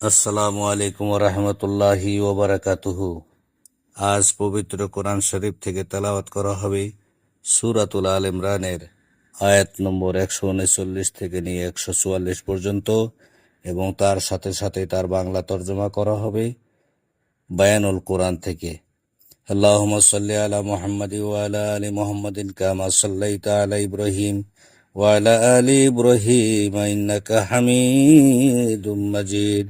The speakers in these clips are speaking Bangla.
আসসালামু আলাইকুম রহমতুল্লাহি ওবারাকাতুহু। আজ পবিত্র কোরআন শরীফ থেকে তেলাওয়াত করা হবে সূরাতুল আল ইমরানের আয়াত নম্বর 139 থেকে নিয়ে 144 পর্যন্ত, এবং তার সাথে সাথে তার বাংলা তর্জমা করা হবে বায়ানুল কোরআন থেকে। আল্লাহুম্মা সাল্লি আলা মুহাম্মাদি ওয়া আলা আলি মুহাম্মাদিন কামা সাল্লাইতা আলা ইব্রাহিম ওয়া আলা আলি ইব্রাহিম ইন্নাকা হামিদুম মাজিদ।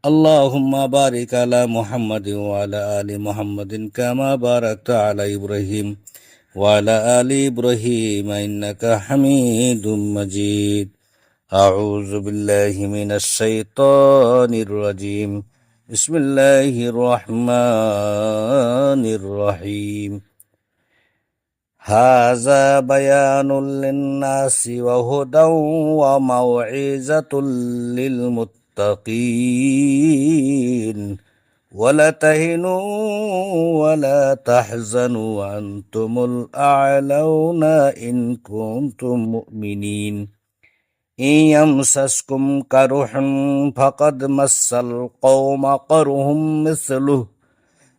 আল্লাহুম্মা বারিক আলা মুহাম্মাদি ওয়া আলা আলি মুহাম্মাদিন কামা বারাকতা আলা ইব্রাহিম ওয়া আলা আলি ইব্রাহিম ইন্নাকা হামিদুম মাজিদ। আউযু বিল্লাহি মিনাশ শাইতানির রাজিম। বিসমিল্লাহির রহমানির রহিম। হাযা বায়ানুল লিন-নাসি ওয়া হুদাও ওয়া মাউইযাতুল লিল মুত্তাকিন। ওয়ালা তাহিনু ওয়ালা তাহজানু ওয়া আনতুমুল আ'লাউনা ইন কুনতুম মুমিনিন। إن يمسسكم كرح فقد مس القوم قرح مثله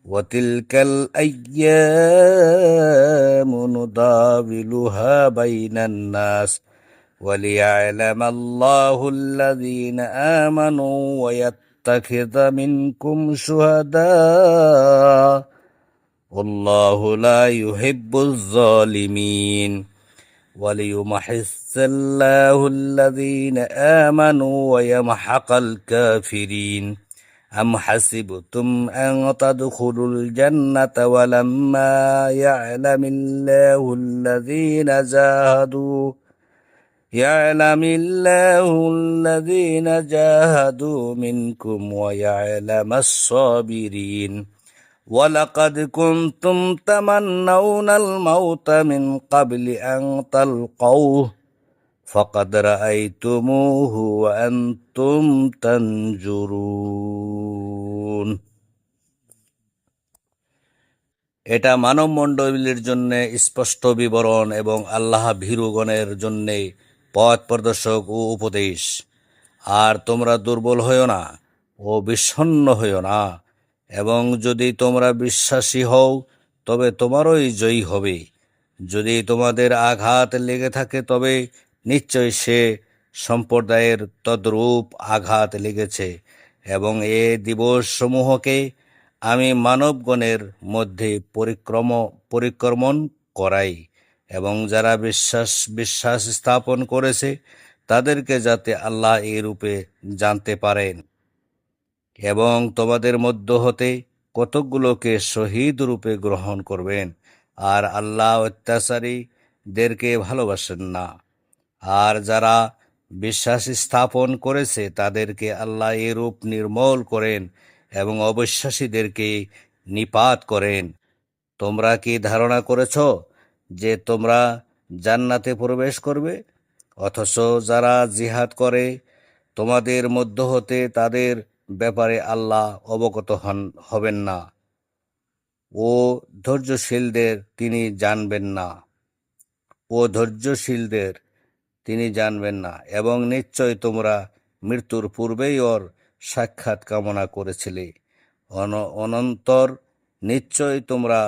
وتلك الأيام نداولها بين الناس وليعلم الله الذين آمنوا ويتخذ منكم شهداء والله لا يحب الظالمين وليمحص الله الذين آمنوا ويمحق الكافرين. أم حسبتم أن تدخلوا الجنة ولما يعلم الله الذين جاهدوا منكم ويعلم الصابرين. ولقد كنتم تمنون الموت من قبل أن تلقوه فقد رأيتموه وأنتم تنظرون। এটা মানব মণ্ডলীর জন্য স্পষ্ট বিবরণ এবং আল্লাহ ভীরুগণের জন্য পথ প্রদর্শক ও উপদেশ। আর তোমরা দুর্বল হইও না ও বিষণ্ণ হইও না, এবং যদি তোমরা বিশ্বাসী হও তবে তোমারই জয়ী হবে। যদি তোমাদের আঘাত লেগে থাকে তবে নিশ্চয় সে সম্প্রদায়ের তদ্রূপ আঘাত লেগেছে, এবং এ দিবসসমূহকে আমি মানবগণের মধ্যে পরিক্রমণ করাই, এবং যারা বিশ্বাস স্থাপন করেছে তাদেরকে যাতে আল্লাহ এই রূপে জানতে পারেন। এবং তোমাদের মধ্য হতে কতকগুলোকে শহীদ রূপে গ্রহণ করবেন, আর আল্লাহ অত্যাচারীদেরকে ভালোবাসেন না। আর যারা বিশ্বাস স্থাপন করেছে তাদেরকে আল্লাহ এরূপ নির্মূল করেন এবং অবিশ্বাসীদেরকে নিপাত করেন। তোমরা কি ধারণা করেছ যে তোমরা জান্নাতে প্রবেশ করবে, অথচ যারা জিহাদ করে তোমাদের মধ্য হতে তাদের ব্যাপারে আল্লাহ অবগত হবেন না, ও ধৈর্যশীলদের তিনি জানবেন না, এবং নিশ্চয় তোমরা মৃত্যুর পূর্বেই ওর সাক্ষাৎ কামনা করেছিলে। অনন্তর নিশ্চয় তোমরা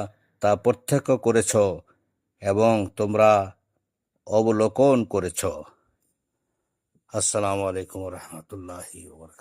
তা প্রত্যক্ষ করেছ এবং তোমরা অবলোকন করেছ। আসসালামু আলাইকুম রহমতুল্লাহি ওয়া বারাকাতুহু।